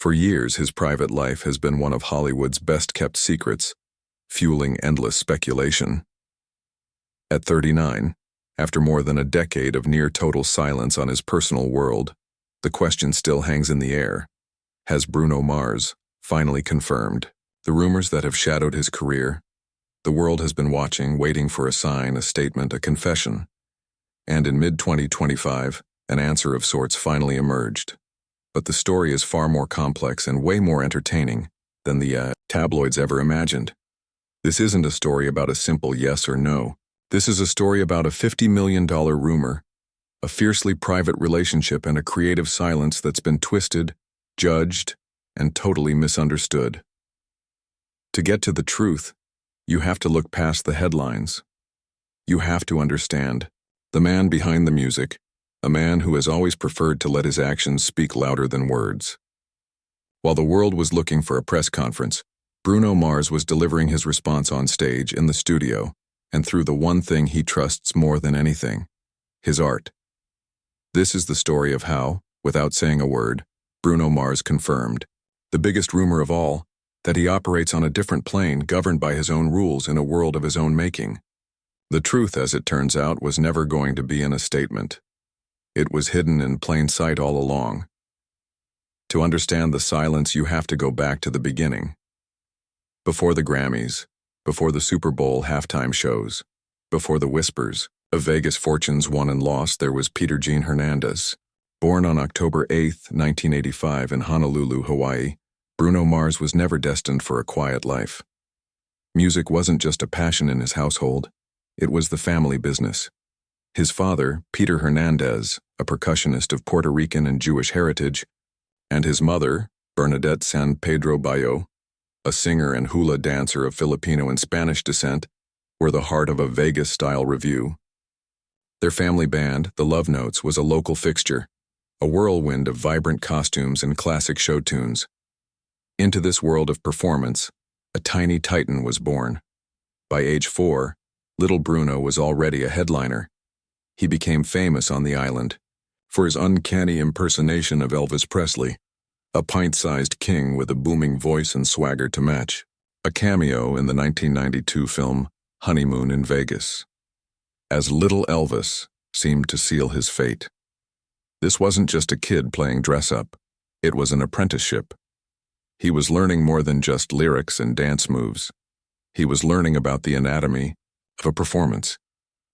For years, his private life has been one of Hollywood's best-kept secrets, fueling endless speculation. At 39, after more than a decade of near-total silence on his personal world, the question still hangs in the air. Has Bruno Mars finally confirmed the rumors that have shadowed his career? The world has been watching, waiting for a sign, a statement, a confession. And in mid-2025, an answer of sorts finally emerged. But the story is far more complex and way more entertaining than the tabloids ever imagined. This isn't a story about a simple yes or no. This is a story about a $50 million rumor, a fiercely private relationship, and a creative silence that's been twisted, judged, and totally misunderstood. To get to the truth, you have to look past the headlines. You have to understand the man behind the music, a man who has always preferred to let his actions speak louder than words. While the world was looking for a press conference, Bruno Mars was delivering his response on stage, in the studio, and through the one thing he trusts more than anything, his art. This is the story of how, without saying a word, Bruno Mars confirmed the biggest rumor of all, that he operates on a different plane, governed by his own rules in a world of his own making. The truth, as it turns out, was never going to be in a statement. It was hidden in plain sight all along. To understand the silence, you have to go back to the beginning. Before the Grammys, before the Super Bowl halftime shows, before the whispers of Vegas fortunes won and lost, there was Peter Gene Hernandez. Born on October 8, 1985 in Honolulu, Hawaii, Bruno Mars was never destined for a quiet life. Music wasn't just a passion in his household, it was the family business. His father, Peter Hernandez, a percussionist of Puerto Rican and Jewish heritage, and his mother, Bernadette San Pedro Bayo, a singer and hula dancer of Filipino and Spanish descent, were the heart of a Vegas-style revue. Their family band, the Love Notes, was a local fixture, a whirlwind of vibrant costumes and classic show tunes. Into this world of performance, a tiny titan was born. By age 4, little Bruno was already a headliner. He became famous on the island for his uncanny impersonation of Elvis Presley, a pint-sized king with a booming voice and swagger to match, a cameo in the 1992 film Honeymoon in Vegas. As little Elvis seemed to seal his fate. This wasn't just a kid playing dress-up, it was an apprenticeship. He was learning more than just lyrics and dance moves. He was learning about the anatomy of a performance,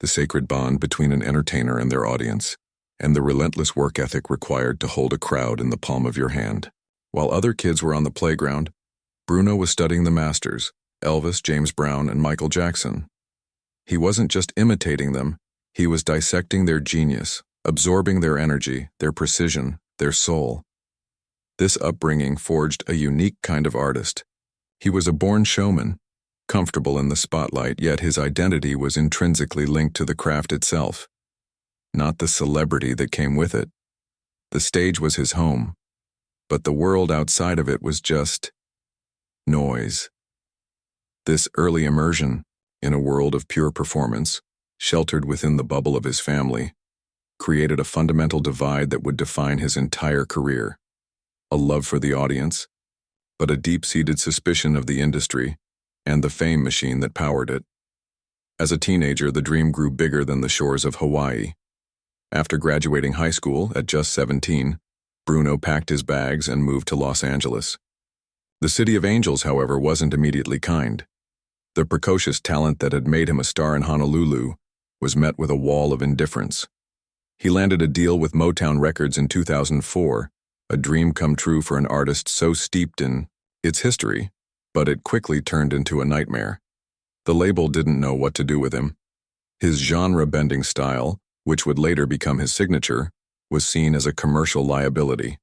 the sacred bond between an entertainer and their audience, and the relentless work ethic required to hold a crowd in the palm of your hand. While other kids were on the playground, Bruno was studying the masters, Elvis, James Brown, and Michael Jackson. He wasn't just imitating them, he was dissecting their genius, absorbing their energy, their precision, their soul. This upbringing forged a unique kind of artist. He was a born showman, comfortable in the spotlight, yet his identity was intrinsically linked to the craft itself, not the celebrity that came with it. The stage was his home, but the world outside of it was just noise. This early immersion in a world of pure performance, sheltered within the bubble of his family, created a fundamental divide that would define his entire career. A love for the audience, but a deep-seated suspicion of the industry and the fame machine that powered it. As a teenager, the dream grew bigger than the shores of Hawaii. After graduating high school at just 17, Bruno packed his bags and moved to Los Angeles. The City of Angels, however, wasn't immediately kind. The precocious talent that had made him a star in Honolulu was met with a wall of indifference. He landed a deal with Motown Records in 2004, a dream come true for an artist so steeped in its history, but it quickly turned into a nightmare. The label didn't know what to do with him. His genre-bending style, which would later become his signature, was seen as a commercial liability.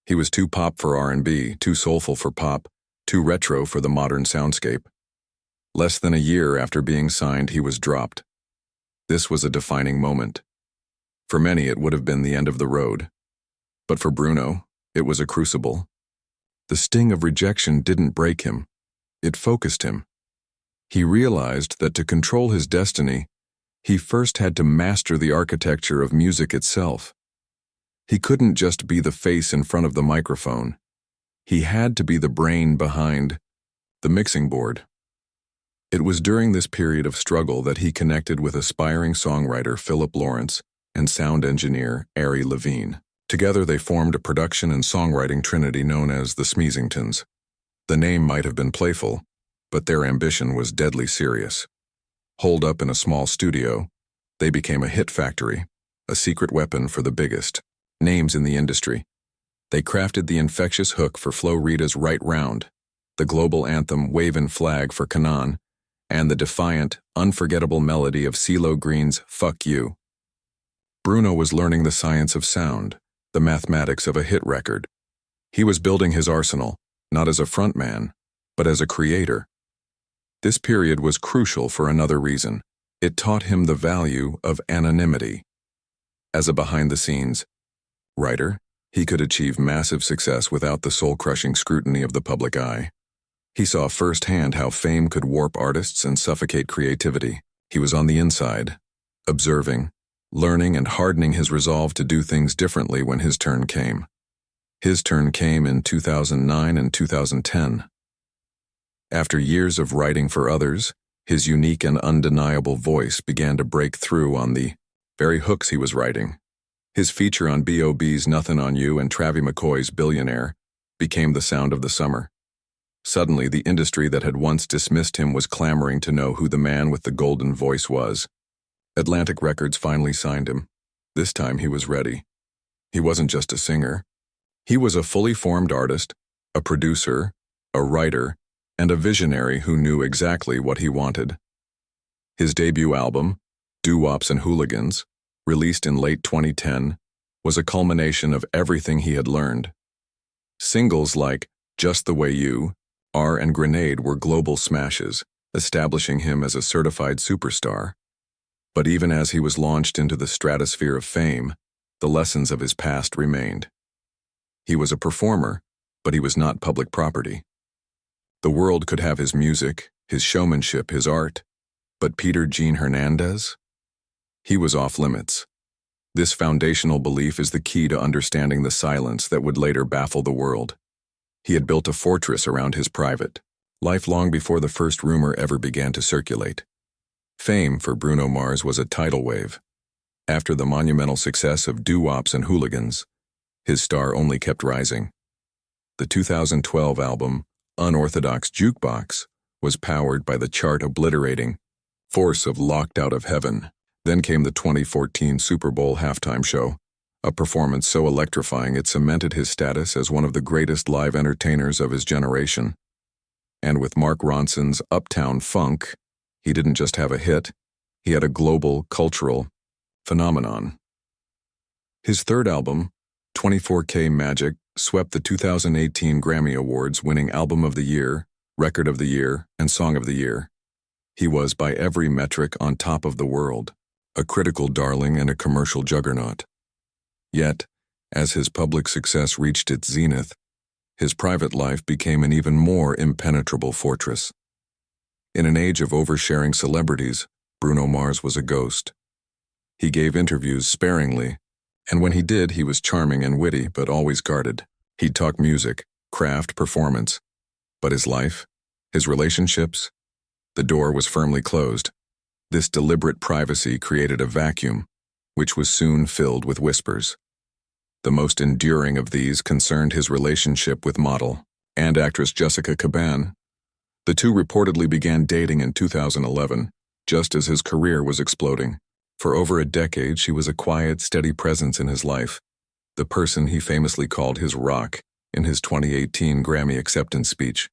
He was too pop for R&B, too soulful for pop, too retro for the modern soundscape. Less than a year after being signed, he was dropped. This was a defining moment. For many, it would have been the end of the road. But for Bruno, it was a crucible. The sting of rejection didn't break him. It focused him. He realized that to control his destiny, he first had to master the architecture of music itself. He couldn't just be the face in front of the microphone. He had to be the brain behind the mixing board. It was during this period of struggle that he connected with aspiring songwriter Philip Lawrence and sound engineer Ari Levine. Together they formed a production and songwriting trinity known as the Smeezingtons. The name might have been playful, but their ambition was deadly serious. Holed up in a small studio, they became a hit factory, a secret weapon for the biggest names in the industry. They crafted the infectious hook for Flo Rida's Right Round, the global anthem Wavin' Flag for Kanan, and the defiant, unforgettable melody of CeeLo Green's Fuck You. Bruno was learning the science of sound, the mathematics of a hit record. He was building his arsenal, not as a frontman, but as a creator. This period was crucial for another reason. It taught him the value of anonymity. As a behind-the-scenes writer, he could achieve massive success without the soul-crushing scrutiny of the public eye. He saw firsthand how fame could warp artists and suffocate creativity. He was on the inside, observing, learning and hardening his resolve to do things differently when his turn came. His turn came in 2009 and 2010. After years of writing for others, his unique and undeniable voice began to break through on the very hooks he was writing. His feature on B.O.B.'s Nothin' on You and Travie McCoy's Billionaire became the sound of the summer. Suddenly, the industry that had once dismissed him was clamoring to know who the man with the golden voice was. Atlantic Records finally signed him. This time he was ready. He wasn't just a singer. He was a fully formed artist, a producer, a writer, and a visionary who knew exactly what he wanted. His debut album, Doo-Wops and Hooligans, released in late 2010, was a culmination of everything he had learned. Singles like Just the Way You Are and Grenade were global smashes, establishing him as a certified superstar. But even as he was launched into the stratosphere of fame, the lessons of his past remained. He was a performer, but he was not public property. The world could have his music, his showmanship, his art, but Peter Gene Hernandez? He was off limits. This foundational belief is the key to understanding the silence that would later baffle the world. He had built a fortress around his private life long before the first rumor ever began to circulate. Fame for Bruno Mars was a tidal wave. After the monumental success of Doo-Wops and Hooligans, his star only kept rising. The 2012 album, Unorthodox Jukebox, was powered by the chart-obliterating force of Locked Out of Heaven. Then came the 2014 Super Bowl halftime show, a performance so electrifying it cemented his status as one of the greatest live entertainers of his generation. And with Mark Ronson's Uptown Funk, he didn't just have a hit, he had a global, cultural phenomenon. His third album, 24K Magic, swept the 2018 Grammy Awards, winning Album of the Year, Record of the Year, and Song of the Year. He was, by every metric, on top of the world, a critical darling and a commercial juggernaut. Yet, as his public success reached its zenith, his private life became an even more impenetrable fortress. In an age of oversharing celebrities, Bruno Mars was a ghost. He gave interviews sparingly, and when he did, he was charming and witty, but always guarded. He'd talk music, craft, performance. But his life, his relationships, the door was firmly closed. This deliberate privacy created a vacuum, which was soon filled with whispers. The most enduring of these concerned his relationship with model and actress Jessica Caban. The two reportedly began dating in 2011, just as his career was exploding. For over a decade, she was a quiet, steady presence in his life, the person he famously called his rock in his 2018 Grammy acceptance speech.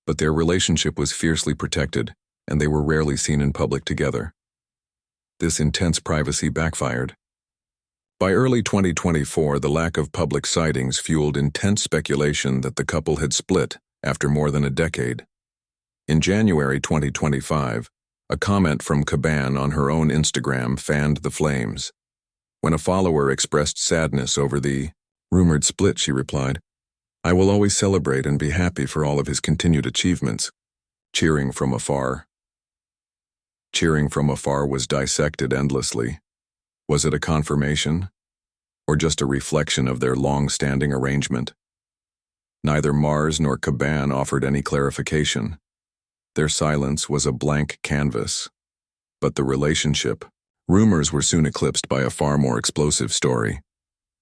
But their relationship was fiercely protected, and they were rarely seen in public together. This intense privacy backfired. By early 2024, the lack of public sightings fueled intense speculation that the couple had split after more than a decade. In January 2025, a comment from Caban on her own Instagram fanned the flames. When a follower expressed sadness over the rumored split, she replied, "I will always celebrate and be happy for all of his continued achievements." Cheering from afar. Cheering from afar was dissected endlessly. Was it a confirmation, or just a reflection of their long-standing arrangement? Neither Mars nor Caban offered any clarification. Their silence was a blank canvas. But the relationship. Rumors were soon eclipsed by a far more explosive story.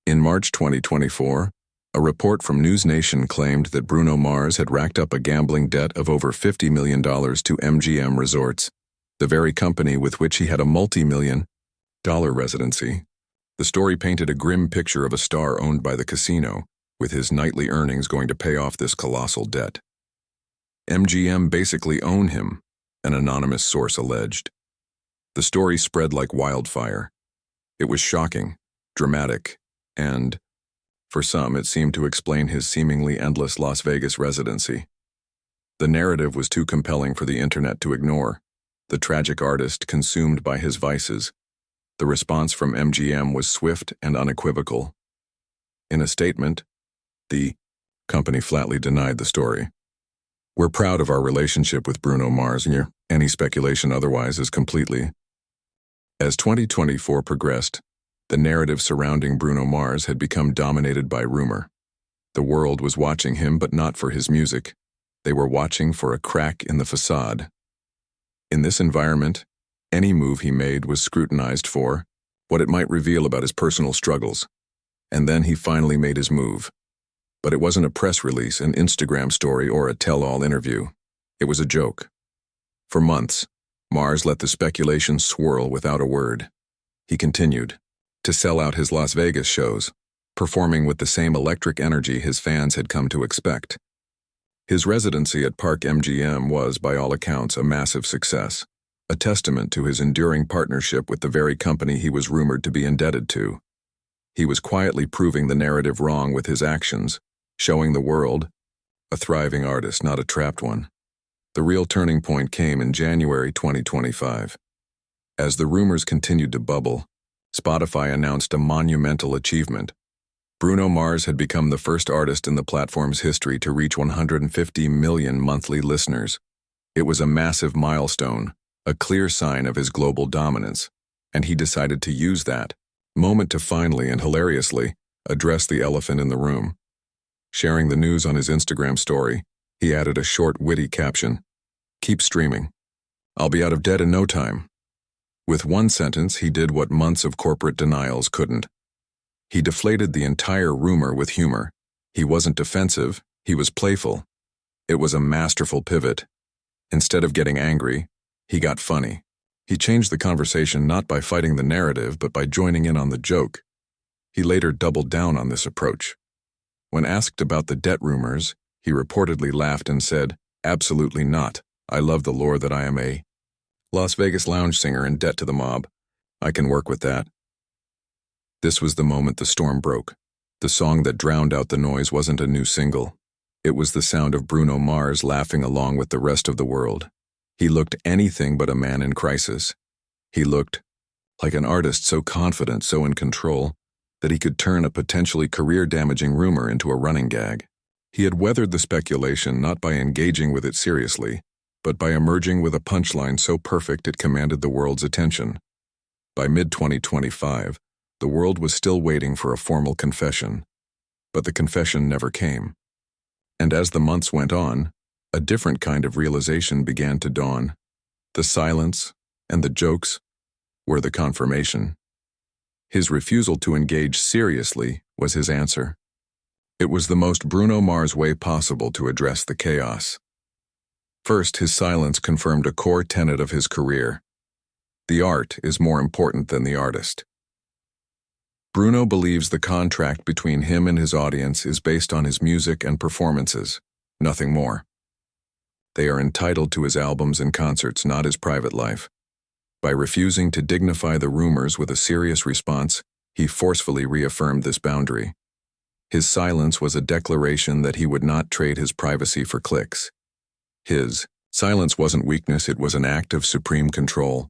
In March 2024, a report from News Nation claimed that Bruno Mars had racked up a gambling debt of over $50 million to MGM Resorts, the very company with which he had a multi-million-dollar residency. The story painted a grim picture of a star owned by the casino, with his nightly earnings going to pay off this colossal debt. MGM basically owned him, an anonymous source alleged. The story spread like wildfire. It was shocking, dramatic, and, for some, it seemed to explain his seemingly endless Las Vegas residency. The narrative was too compelling for the internet to ignore, the tragic artist consumed by his vices. The response from MGM was swift and unequivocal. In a statement, the company flatly denied the story. "We're proud of our relationship with Bruno Mars, and any speculation otherwise is completely." As 2024 progressed, the narrative surrounding Bruno Mars had become dominated by rumor. The world was watching him, but not for his music. They were watching for a crack in the facade. In this environment, any move he made was scrutinized for what it might reveal about his personal struggles. And then he finally made his move. But it wasn't a press release, an Instagram story, or a tell-all interview. It was a joke. For months, Mars let the speculation swirl without a word. He continued to sell out his Las Vegas shows, performing with the same electric energy his fans had come to expect. His residency at Park MGM was, by all accounts, a massive success, a testament to his enduring partnership with the very company he was rumored to be indebted to. He was quietly proving the narrative wrong with his actions, showing the world a thriving artist, not a trapped one. The real turning point came in January 2025. As the rumors continued to bubble, Spotify announced a monumental achievement. Bruno Mars had become the first artist in the platform's history to reach 150 million monthly listeners. It was a massive milestone, a clear sign of his global dominance, and he decided to use that moment to finally and hilariously address the elephant in the room. Sharing the news on his Instagram story, he added a short, witty caption, "Keep streaming. I'll be out of debt in no time." With one sentence, he did what months of corporate denials couldn't. He deflated the entire rumor with humor. He wasn't defensive, he was playful. It was a masterful pivot. Instead of getting angry, he got funny. He changed the conversation not by fighting the narrative, but by joining in on the joke. He later doubled down on this approach. When asked about the debt rumors, he reportedly laughed and said, "Absolutely not. I love the lore that I am a Las Vegas lounge singer in debt to the mob. I can work with that." This was the moment the storm broke. The song that drowned out the noise wasn't a new single. It was the sound of Bruno Mars laughing along with the rest of the world. He looked anything but a man in crisis. He looked like an artist so confident, so in control, that he could turn a potentially career-damaging rumor into a running gag. He had weathered the speculation not by engaging with it seriously, but by emerging with a punchline so perfect it commanded the world's attention. By mid-2025, the world was still waiting for a formal confession, but the confession never came. And as the months went on, a different kind of realization began to dawn. The silence and the jokes were the confirmation. His refusal to engage seriously was his answer. It was the most Bruno Mars way possible to address the chaos. First, his silence confirmed a core tenet of his career. The art is more important than the artist. Bruno believes the contract between him and his audience is based on his music and performances, nothing more. They are entitled to his albums and concerts, not his private life. By refusing to dignify the rumors with a serious response, he forcefully reaffirmed this boundary. His silence was a declaration that he would not trade his privacy for clicks. His silence wasn't weakness, it was an act of supreme control.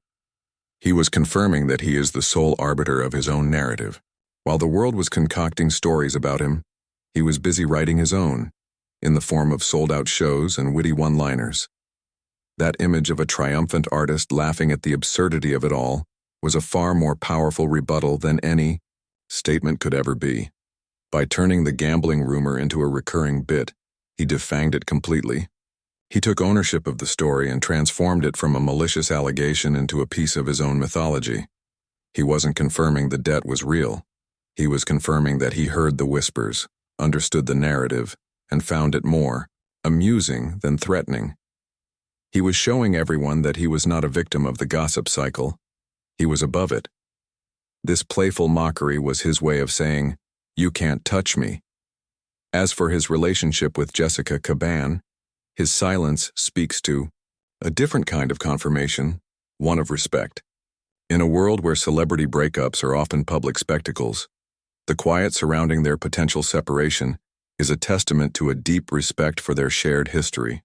He was confirming that he is the sole arbiter of his own narrative. While the world was concocting stories about him, he was busy writing his own, in the form of sold-out shows and witty one-liners. That image of a triumphant artist laughing at the absurdity of it all was a far more powerful rebuttal than any statement could ever be. By turning the gambling rumor into a recurring bit, he defanged it completely. He took ownership of the story and transformed it from a malicious allegation into a piece of his own mythology. He wasn't confirming the debt was real. He was confirming that he heard the whispers, understood the narrative, and found it more amusing than threatening. He was showing everyone that he was not a victim of the gossip cycle. He was above it. This playful mockery was his way of saying, "You can't touch me." As for his relationship with Jessica Caban, his silence speaks to a different kind of confirmation, one of respect. In a world where celebrity breakups are often public spectacles, the quiet surrounding their potential separation is a testament to a deep respect for their shared history.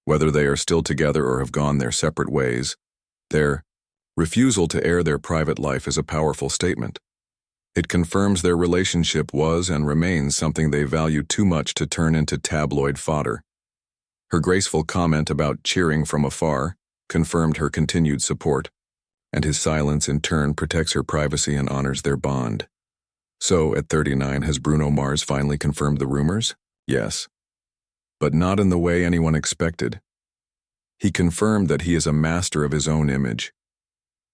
Whether they are still together or have gone their separate ways, their refusal to air their private life is a powerful statement. It confirms their relationship was and remains something they value too much to turn into tabloid fodder. Her graceful comment about cheering from afar confirmed her continued support, and his silence in turn protects her privacy and honors their bond. So, at 39, has Bruno Mars finally confirmed the rumors? Yes. But not in the way anyone expected. He confirmed that he is a master of his own image.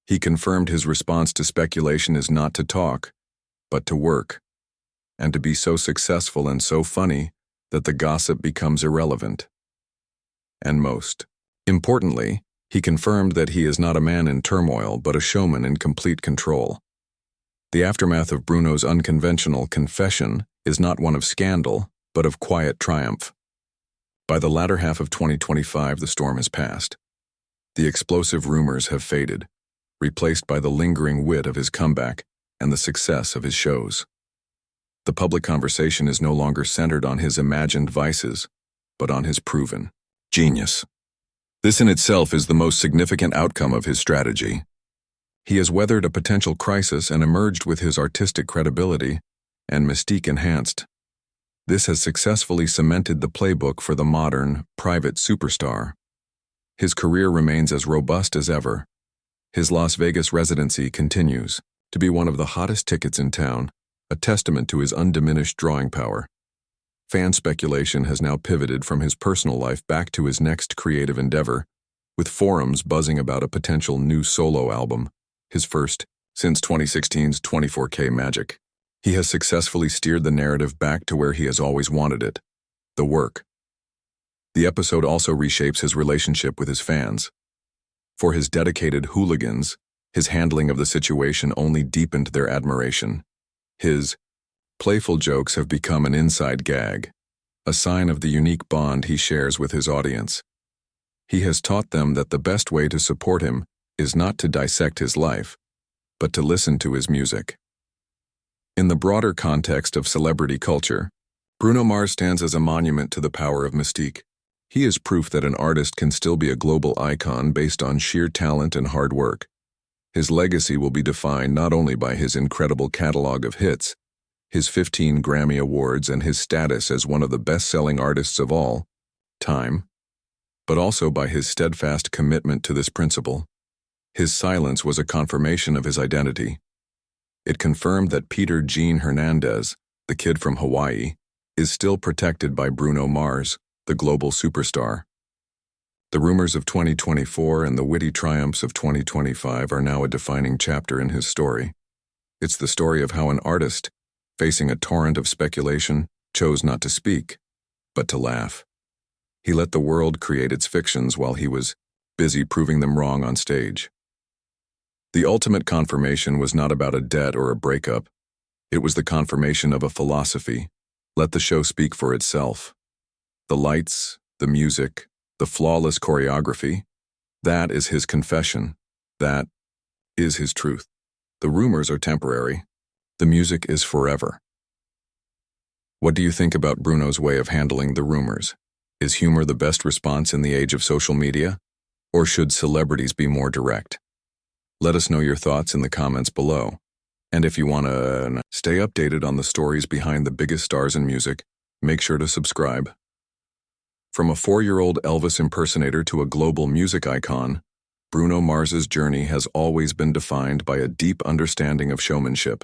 He confirmed his response to speculation is not to talk, but to work, and to be so successful and so funny that the gossip becomes irrelevant. And most importantly, he confirmed that he is not a man in turmoil but a showman in complete control. The aftermath of Bruno's unconventional confession is not one of scandal, but of quiet triumph. By the latter half of 2025, the storm has passed. The explosive rumors have faded, replaced by the lingering wit of his comeback and the success of his shows. The public conversation is no longer centered on his imagined vices, but on his proven genius. This in itself is the most significant outcome of his strategy. He has weathered a potential crisis and emerged with his artistic credibility and mystique enhanced. This has successfully cemented the playbook for the modern, private superstar. His career remains as robust as ever. His Las Vegas residency continues to be one of the hottest tickets in town, a testament to his undiminished drawing power. Fan speculation has now pivoted from his personal life back to his next creative endeavor, with forums buzzing about a potential new solo album, his first since 2016's 24K Magic. He has successfully steered the narrative back to where he has always wanted it, the work. The episode also reshapes his relationship with his fans. For his dedicated hooligans, his handling of the situation only deepened their admiration. His playful jokes have become an inside gag, a sign of the unique bond he shares with his audience. He has taught them that the best way to support him is not to dissect his life, but to listen to his music. In the broader context of celebrity culture, Bruno Mars stands as a monument to the power of mystique. He is proof that an artist can still be a global icon based on sheer talent and hard work. His legacy will be defined not only by his incredible catalog of hits, his 15 Grammy Awards, and his status as one of the best-selling artists of all time, but also by his steadfast commitment to this principle. His silence was a confirmation of his identity. It confirmed that Peter Gene Hernandez, the kid from Hawaii, is still protected by Bruno Mars, the global superstar. The rumors of 2024 and the witty triumphs of 2025 are now a defining chapter in his story. It's the story of how an artist, facing a torrent of speculation, chose not to speak, but to laugh. He let the world create its fictions while he was busy proving them wrong on stage. The ultimate confirmation was not about a debt or a breakup. It was the confirmation of a philosophy. Let the show speak for itself. The lights, the music, the flawless choreography, that is his confession. That is his truth. The rumors are temporary. The music is forever. What do you think about Bruno's way of handling the rumors? Is humor the best response in the age of social media? Or should celebrities be more direct? Let us know your thoughts in the comments below. And if you want to stay updated on the stories behind the biggest stars in music, make sure to subscribe. From a 4-year-old Elvis impersonator to a global music icon, Bruno Mars's journey has always been defined by a deep understanding of showmanship.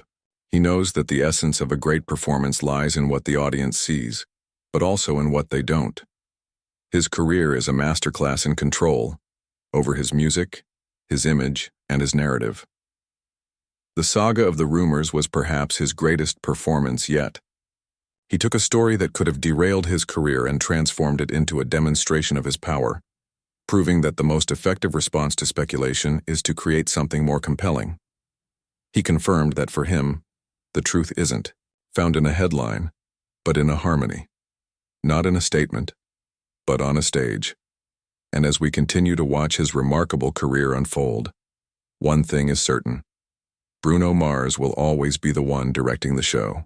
He knows that the essence of a great performance lies in what the audience sees, but also in what they don't. His career is a masterclass in control over his music, his image, and his narrative. The saga of the rumors was perhaps his greatest performance yet. He took a story that could have derailed his career and transformed it into a demonstration of his power, proving that the most effective response to speculation is to create something more compelling. He confirmed that for him, the truth isn't found in a headline, but in a harmony. Not in a statement, but on a stage. And as we continue to watch his remarkable career unfold, one thing is certain: Bruno Mars will always be the one directing the show.